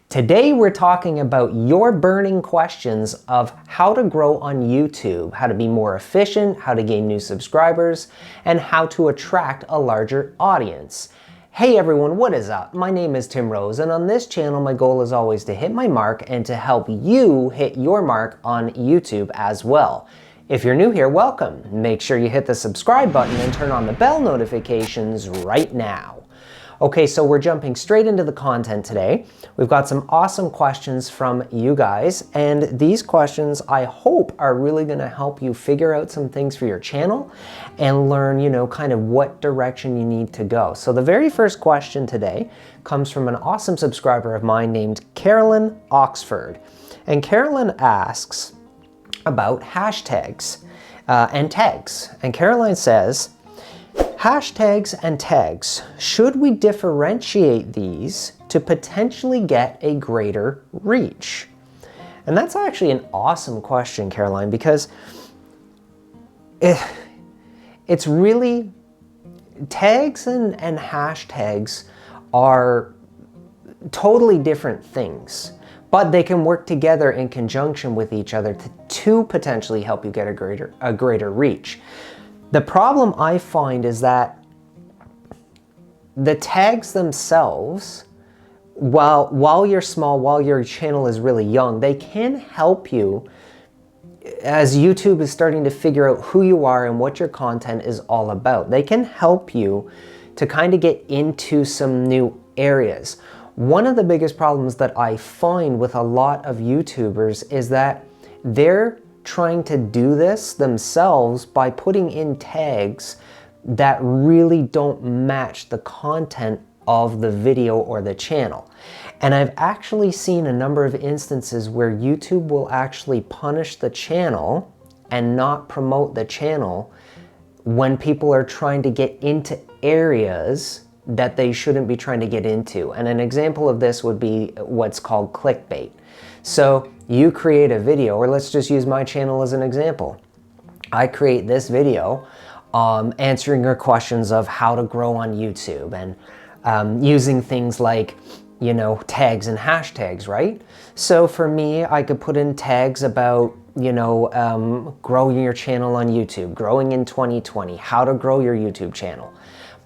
Today we're talking about your burning questions of how to grow on YouTube, how to be more efficient, how to gain new subscribers, and how to attract a larger audience. Hey everyone, what is up? My name is Tim Rose, and on this channel my goal is always to hit my mark and to help you hit your mark on YouTube as well. If you're new here, welcome. Make sure you hit the subscribe button and turn on the bell notifications right now. Okay, so we're jumping straight into the content today. We've got some awesome questions from you guys, and these questions I hope are really gonna help you figure out some things for your channel and learn, kind of what direction you need to go. So the very first question today comes from an awesome subscriber of mine named 𝗬𝗀𝗃𝗧. And Carolyn asks about hashtags and tags. And Caroline says, hashtags and tags, should we differentiate these to potentially get a greater reach? And that's actually an awesome question, Caroline, because it's really, tags and hashtags are totally different things, but they can work together in conjunction with each other to potentially help you get a greater reach. The problem I find is that the tags themselves, while you're small, while your channel is really young, they can help you as YouTube is starting to figure out who you are and what your content is all about. They can help you to kind of get into some new areas. One of the biggest problems that I find with a lot of YouTubers is that they're trying to do this themselves by putting in tags that really don't match the content of the video or the channel. And I've actually seen a number of instances where YouTube will actually punish the channel and not promote the channel when people are trying to get into areas that they shouldn't be trying to get into. And an example of this would be what's called clickbait. So you create a video, or let's just use my channel as an example. I create this video answering your questions of how to grow on YouTube and using things like, tags and hashtags, right? So for me, I could put in tags about, growing your channel on YouTube, growing in 2020, how to grow your YouTube channel.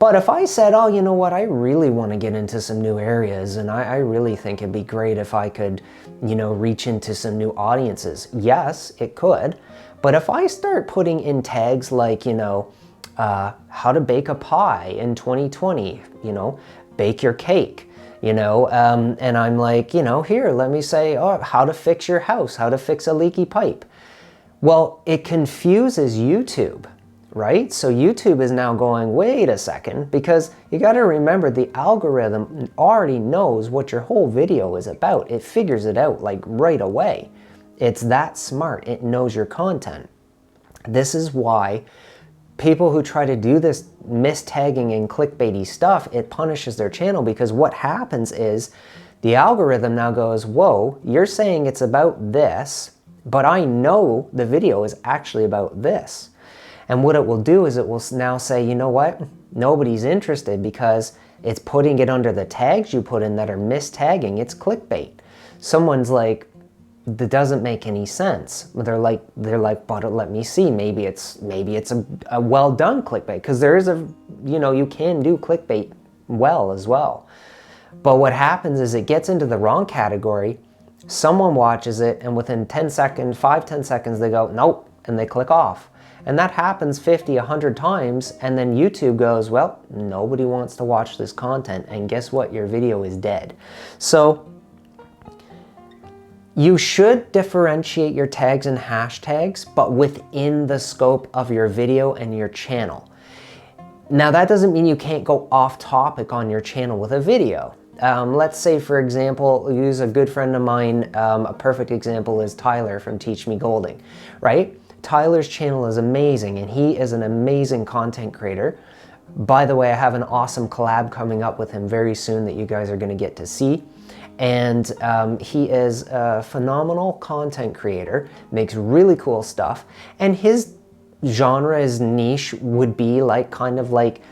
But if I said, oh, you know what, I really want to get into some new areas and I really think it'd be great if I could, reach into some new audiences. Yes, it could. But if I start putting in tags like, how to bake a pie in 2020, bake your cake, and I'm like, here, let me say, oh, how to fix your house, how to fix a leaky pipe. Well, it confuses YouTube. Right? So YouTube is now going, wait a second, because you got to remember the algorithm already knows what your whole video is about. It figures it out like right away. It's that smart. It knows your content. This is why people who try to do this mistagging and clickbaity stuff, it punishes their channel, because what happens is the algorithm now goes, whoa, you're saying it's about this, but I know the video is actually about this. And what it will do is it will now say, you know what? Nobody's interested because it's putting it under the tags you put in that are mistagging. It's clickbait. Someone's like, that doesn't make any sense. They're like, but let me see. Maybe it's a well done clickbait, because there is you can do clickbait well as well. But what happens is it gets into the wrong category. Someone watches it, and within 10 seconds, 5-10 seconds, they go, nope, and they click off. And that happens 50, 100 times, and then YouTube goes, well, nobody wants to watch this content, and guess what? Your video is dead. So you should differentiate your tags and hashtags, but within the scope of your video and your channel. Now, that doesn't mean you can't go off topic on your channel with a video. Let's say, for example, use a good friend of mine. A perfect example is Tyler from 𝗬𝗴𝘀𝗧, right? Tyler's channel is amazing, and he is an amazing content creator. By the way, I have an awesome collab coming up with him very soon that you guys are going to get to see. And he is a phenomenal content creator, makes really cool stuff, and his genre, his niche would be like kind of like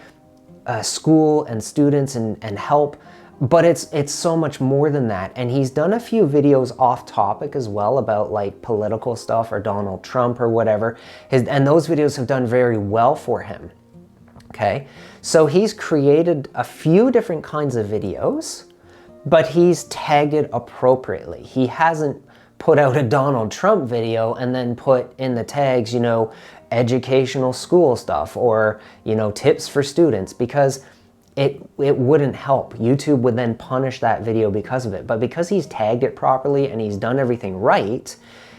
school and students and help But it's so much more than that. And he's done a few videos off topic as well about like political stuff or Donald Trump or whatever. And those videos have done very well for him. Okay, so he's created a few different kinds of videos, but he's tagged it appropriately. He hasn't put out a Donald Trump video and then put in the tags, you know, educational school stuff or, you know, tips for students, because it wouldn't help. YouTube would then punish that video because of it. But because he's tagged it properly and he's done everything right,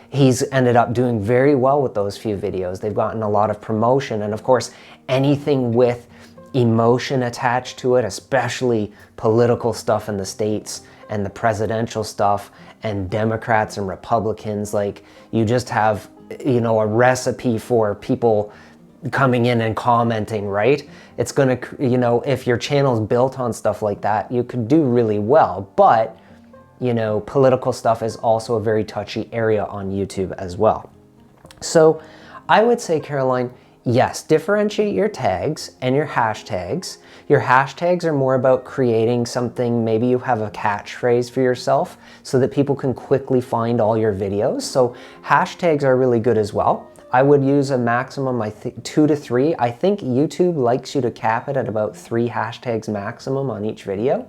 he's ended up doing very well with those few videos. They've gotten a lot of promotion. And of course, anything with emotion attached to it, especially political stuff in the States and the presidential stuff and Democrats and Republicans, like you just have, you know, a recipe for people coming in and commenting, right? It's gonna, you know, if your channel's built on stuff like that, you could do really well. But, you know, political stuff is also a very touchy area on YouTube as well. So I would say, Caroline, yes, differentiate your tags and your hashtags. Your hashtags are more about creating something, maybe you have a catchphrase for yourself so that people can quickly find all your videos. So hashtags are really good as well. I would use a maximum, I think 2 to 3. I think YouTube likes you to cap it at about 3 hashtags maximum on each video.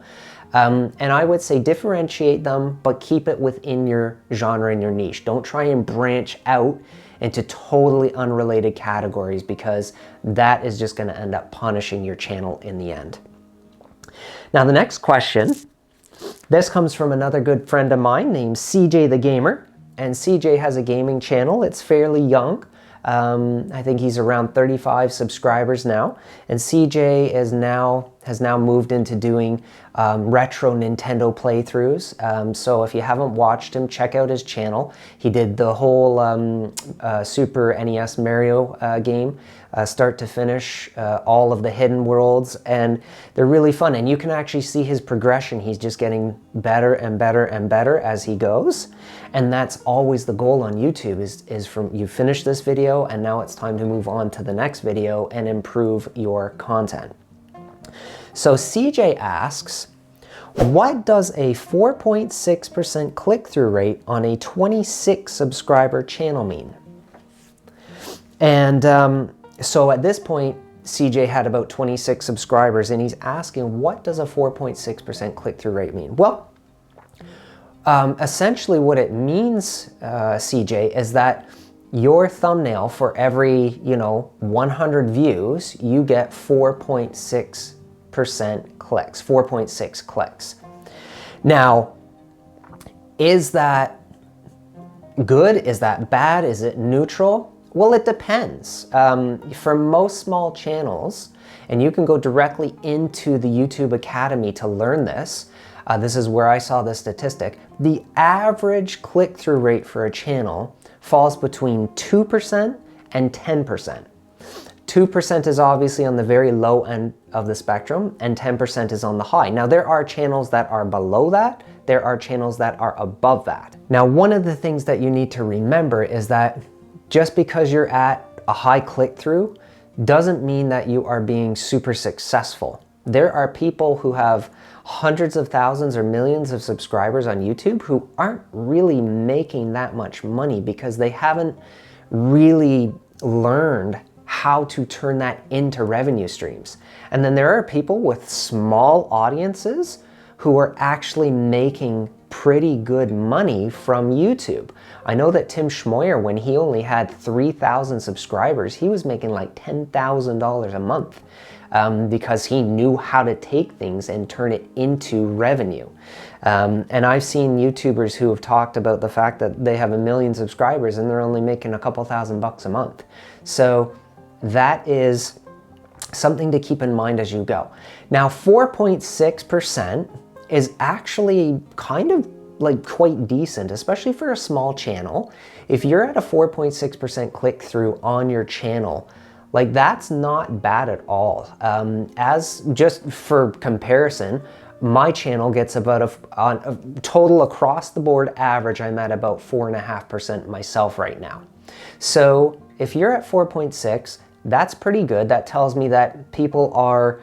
And I would say differentiate them, but keep it within your genre and your niche. Don't try and branch out into totally unrelated categories, because that is just going to end up punishing your channel in the end. Now the next question, this comes from another good friend of mine named CJ the Gamer. And CJ has a gaming channel. It's fairly young. I think he's around 35 subscribers now. And CJ has now moved into doing retro Nintendo playthroughs. So if you haven't watched him, check out his channel. He did the whole Super NES Mario game, start to finish, all of the hidden worlds, and they're really fun. And you can actually see his progression. He's just getting better and better and better as he goes. And that's always the goal on YouTube, is from you finish this video and now it's time to move on to the next video and improve your content. So CJ asks, what does a 4.6% click-through rate on a 26 subscriber channel mean? And so at this point, CJ had about 26 subscribers, and he's asking, what does a 4.6% click-through rate mean? Well, essentially what it means, CJ, is that your thumbnail, for every, 100 views, you get 4.6% clicks, 4.6 clicks. Now, is that good? Is that bad? Is it neutral? Well, it depends. For most small channels, and you can go directly into the YouTube Academy to learn this, this is where I saw the statistic, the average click-through rate for a channel falls between 2% and 10%. 2% is obviously on the very low end of the spectrum, and 10% is on the high. Now, there are channels that are below that. There are channels that are above that. Now, one of the things that you need to remember is that just because you're at a high click-through doesn't mean that you are being super successful. There are people who have hundreds of thousands or millions of subscribers on YouTube who aren't really making that much money because they haven't really learned how to turn that into revenue streams. And then there are people with small audiences who are actually making pretty good money from YouTube. I know that 𝗬𝗀, when he only had 3,000 subscribers, he was making like $10,000 a month because he knew how to take things and turn it into revenue. And I've seen YouTubers who have talked about the fact that they have 1 million subscribers and they're only making a couple $1,000 a month. So that is something to keep in mind as you go. Now, 4.6% is actually kind of like quite decent, especially for a small channel. If you're at a 4.6% click-through on your channel, like that's not bad at all. As just for comparison, my channel gets about a total across the board average, I'm at about 4.5% myself right now. So if you're at 4.6, that's pretty good. That tells me that people are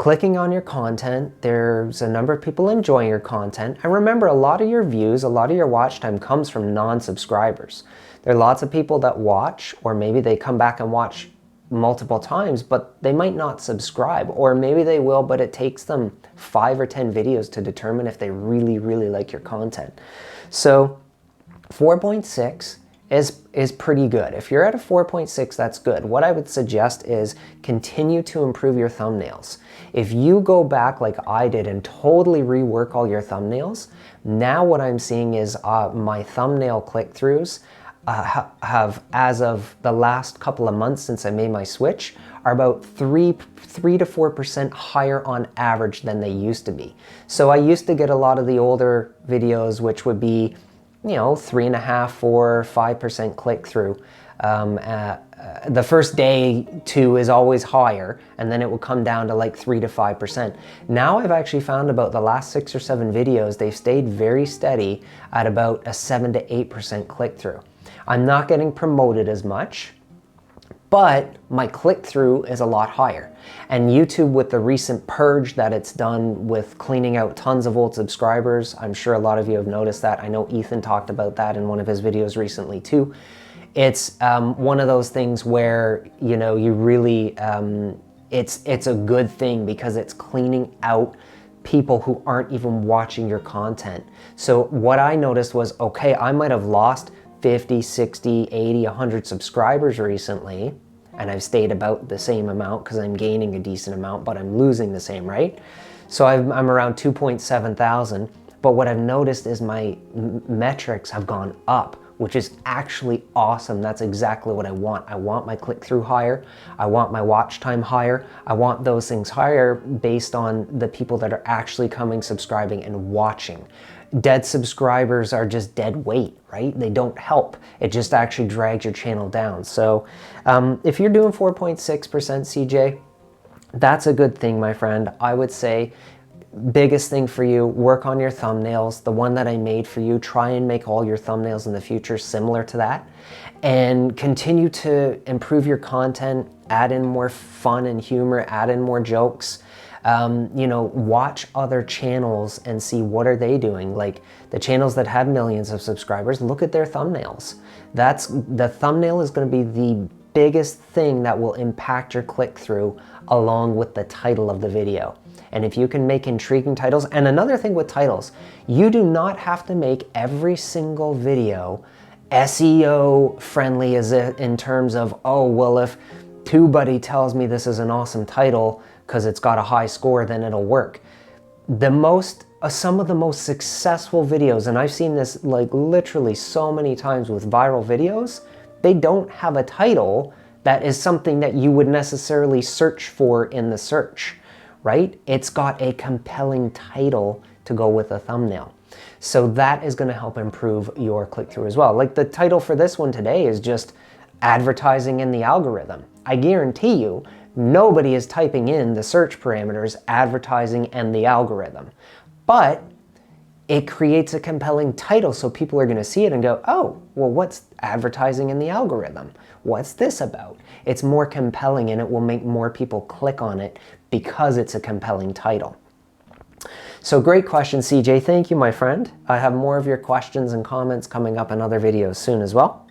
clicking on your content. There's a number of people enjoying your content. And remember, a lot of your views, a lot of your watch time comes from non-subscribers. There are lots of people that watch, or maybe they come back and watch multiple times, but they might not subscribe, or maybe they will, but it takes them 5 or 10 videos to determine if they really, really like your content. So 4.6 is pretty good. If you're at a 4.6, that's good. What I would suggest is continue to improve your thumbnails. If you go back like I did and totally rework all your thumbnails, now what I'm seeing is my thumbnail click-throughs have, as of the last couple of months since I made my switch, are about 3 to 4% higher on average than they used to be. So I used to get a lot of the older videos, which would be, you know, 3.5, 4, 5% click-through. The first day, 2 is always higher, and then it will come down to like 3 to 5%. Now I've actually found about the last 6 or 7 videos, they've stayed very steady at about a 7 to 8% click-through. I'm not getting promoted as much, but my click-through is a lot higher. And YouTube, with the recent purge that it's done with cleaning out tons of old subscribers, I'm sure a lot of you have noticed that. I know Ethan talked about that in one of his videos recently too. It's one of those things where, you know, you really, it's a good thing because it's cleaning out people who aren't even watching your content. So what I noticed was, okay, I might have lost 50, 60, 80, 100 subscribers recently, and I've stayed about the same amount because I'm gaining a decent amount, but I'm losing the same, right? So I'm around 2.7 thousand, but what I've noticed is my metrics have gone up, which is actually awesome. That's exactly what I want. I want my click-through higher. I want my watch time higher. I want those things higher based on the people that are actually coming, subscribing, and watching. Dead subscribers are just dead weight, right? They don't help. It just actually drags your channel down. So if you're doing 4.6% CJ, that's a good thing, my friend. I would say biggest thing for you, work on your thumbnails. The one that I made for you, try and make all your thumbnails in the future similar to that, and continue to improve your content, add in more fun and humor, add in more jokes. You know, watch other channels and see what are they doing. Like the channels that have millions of subscribers, look at their thumbnails. The thumbnail is going to be the biggest thing that will impact your click-through, along with the title of the video. And if you can make intriguing titles, and another thing with titles, you do not have to make every single video SEO friendly, as in terms of, oh, well, if TubeBuddy tells me this is an awesome title because it's got a high score, then it'll work. Some of the most successful videos, and I've seen this like literally so many times with viral videos, they don't have a title that is something that you would necessarily search for in the search, right? It's got a compelling title to go with a thumbnail. So that is going to help improve your click-through as well. Like the title for this one today is just advertising in the algorithm. I guarantee you, nobody is typing in the search parameters advertising and the algorithm. But it creates a compelling title, so people are going to see it and go, oh, well, what's advertising in the algorithm? What's this about? It's more compelling, and it will make more people click on it because it's a compelling title. So great question, CJ. Thank you, my friend. I have more of your questions and comments coming up in other videos soon as well.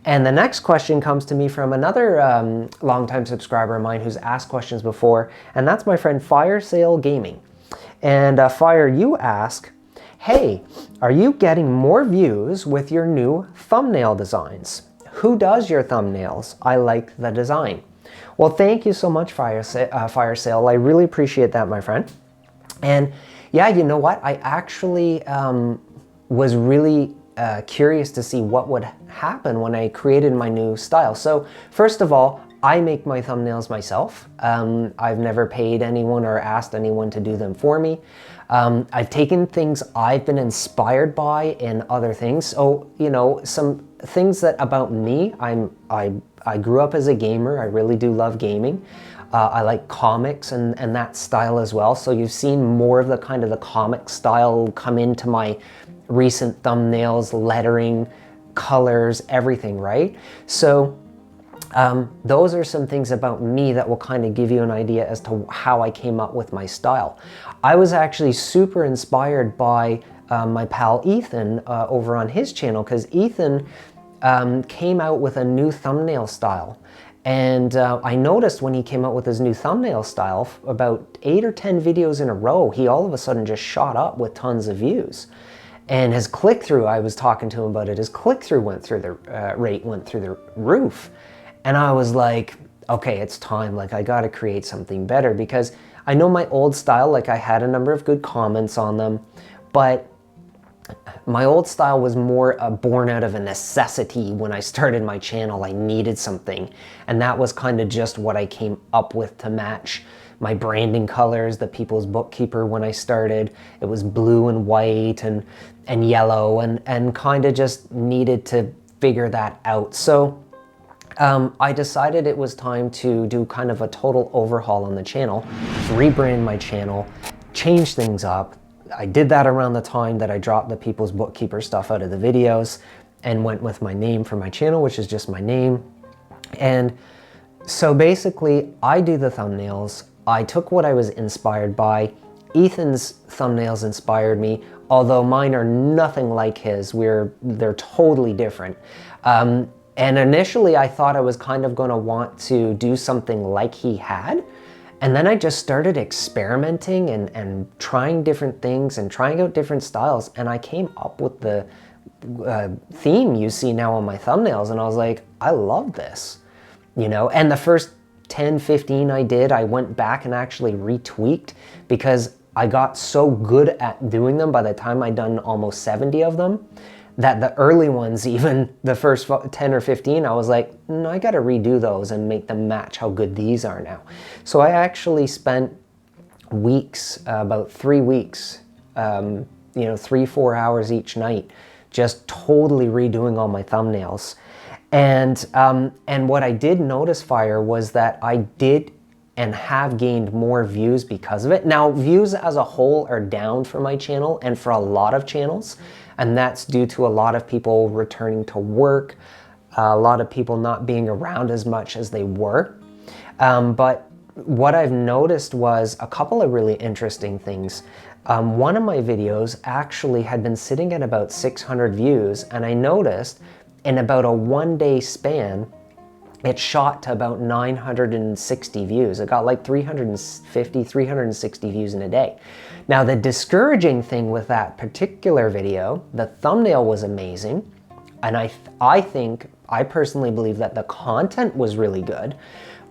And the next question comes to me from another longtime subscriber of mine who's asked questions before, and that's my friend 𝗧𝗴𝘀𝗧𝗂𝗓. And Fire, you ask, hey, are you getting more views with your new thumbnail designs? Who does your thumbnails? I like the design. Well, thank you so much, 𝗧𝗴𝘀𝗧𝗂𝗓. I really appreciate that, my friend. And yeah, you know what? I actually was really curious to see what would happen when I created my new style. So first of all, I make my thumbnails myself. I've never paid anyone or asked anyone to do them for me. I've taken things I've been inspired by in other things. So, you know, some things that about me, I grew up as a gamer. I really do love gaming. I like comics and that style as well. So you've seen more of the kind of the comic style come into my recent thumbnails, lettering, colors, everything, right? So those are some things about me that will kind of give you an idea as to how I came up with my style. I was actually super inspired by my pal Ethan over on his channel, because Ethan came out with a new thumbnail style. And I noticed when he came out with his new thumbnail style, about 8 or 10 videos in a row, he all of a sudden just shot up with tons of views. And his click-through, I was talking to him about it, his click-through rate went through the roof. And I was like, okay, it's time, like I gotta create something better, because I know my old style, like I had a number of good comments on them, but my old style was more born out of a necessity. When I started my channel, I needed something, and that was kind of just what I came up with to match my branding colors, the People's Bookkeeper. When I started, it was blue and white and yellow, and kind of just needed to figure that out. So I decided it was time to do kind of a total overhaul on the channel, rebrand my channel, change things up. I did that around the time that I dropped the People's Bookkeeper stuff out of the videos and went with my name for my channel, which is just my name. And so basically, I do the thumbnails. I took what I was inspired by. Ethan's thumbnails inspired me, although mine are nothing like his. They're totally different. And initially, I thought I was kind of going to want to do something like he had. And then I just started experimenting and trying different things and trying out different styles. And I came up with the theme you see now on my thumbnails. And I was like, I love this, you know? And the first 10, 15 I did, I went back and actually retweaked, because I got so good at doing them by the time I'd done almost 70 of them, that the early ones, even the first 10 or 15, I was like, no, I gotta redo those and make them match how good these are now. So I actually spent weeks, about 3 weeks, you know, 3-4 hours each night, just totally redoing all my thumbnails. And what I did notice, Fire, was that I did and have gained more views because of it. Now, views as a whole are down for my channel and for a lot of channels. And that's due to a lot of people returning to work, a lot of people not being around as much as they were. But what I've noticed was a couple of really interesting things. One of my videos actually had been sitting at about 600 views, and I noticed in about a 1-day span, it shot to about 960 views. It got like 350, 360 views in a day. Now, the discouraging thing with that particular video, the thumbnail was amazing. And I personally believe that the content was really good.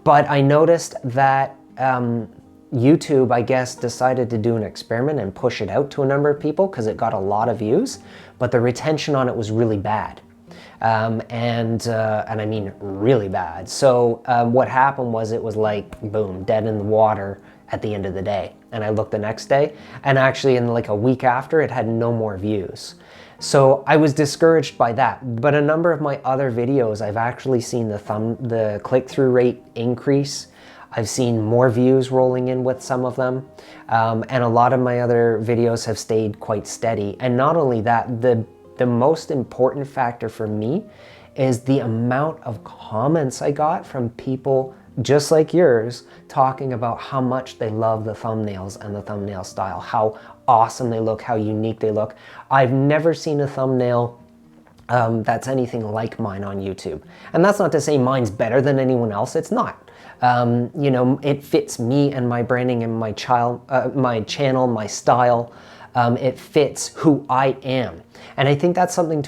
But I noticed that YouTube, I guess, decided to do an experiment and push it out to a number of people because it got a lot of views, but the retention on it was really bad. And I mean really bad. So what happened was, it was like, boom, dead in the water at the end of the day. And I looked the next day, and actually in like a week after, it had no more views. So I was discouraged by that. But a number of my other videos, I've actually seen the click-through rate increase. I've seen more views rolling in with some of them. And a lot of my other videos have stayed quite steady. And not only that, the most important factor for me is the amount of comments I got from people just like yours, talking about how much they love the thumbnails and the thumbnail style, how awesome they look, how unique they look. I've never seen a thumbnail that's anything like mine on YouTube. And that's not to say mine's better than anyone else, it's not. You know, it fits me and my branding and my channel, my style. It fits who I am. And I think that's something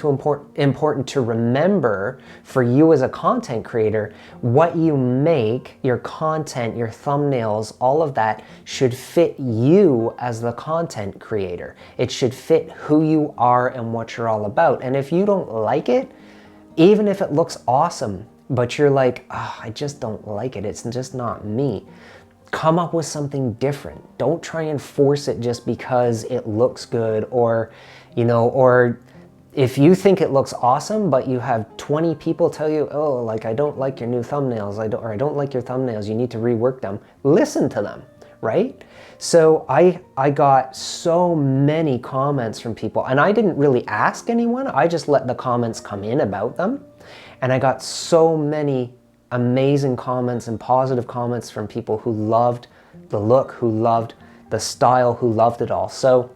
important to remember for you as a content creator. What you make, your content, your thumbnails, all of that should fit you as the content creator. It should fit who you are and what you're all about. And if you don't like it, even if it looks awesome, but you're like, oh, I just don't like it, it's just not me, come up with something different. Don't try and force it just because it looks good, or, you know, or if you think it looks awesome, but you have 20 people tell you, oh, like, I don't like your new thumbnails, or I don't like your thumbnails, you need to rework them. Listen to them, right? So I got so many comments from people, and I didn't really ask anyone, I just let the comments come in about them. And I got so many amazing comments and positive comments from people who loved the look, who loved the style, who loved it all. So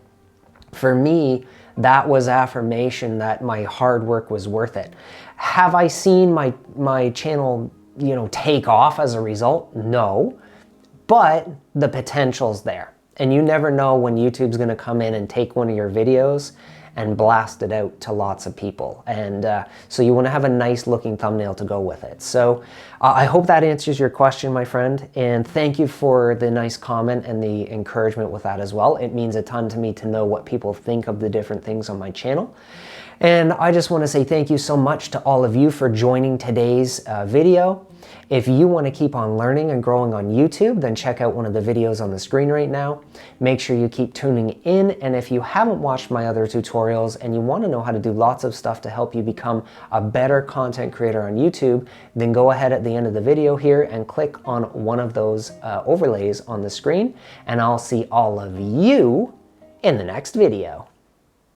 for me, that was affirmation that my hard work was worth it. Have I seen my channel, you know, take off as a result? No, but the potential's there. And you never know when YouTube's gonna come in and take one of your videos and blast it out to lots of people. And so you wanna have a nice looking thumbnail to go with it. So I hope that answers your question, my friend. And thank you for the nice comment and the encouragement with that as well. It means a ton to me to know what people think of the different things on my channel. And I just wanna say thank you so much to all of you for joining today's video. If you want to keep on learning and growing on YouTube, then check out one of the videos on the screen right now. Make sure you keep tuning in, and if you haven't watched my other tutorials and you want to know how to do lots of stuff to help you become a better content creator on YouTube, then go ahead at the end of the video here and click on one of those overlays on the screen, and I'll see all of you in the next video.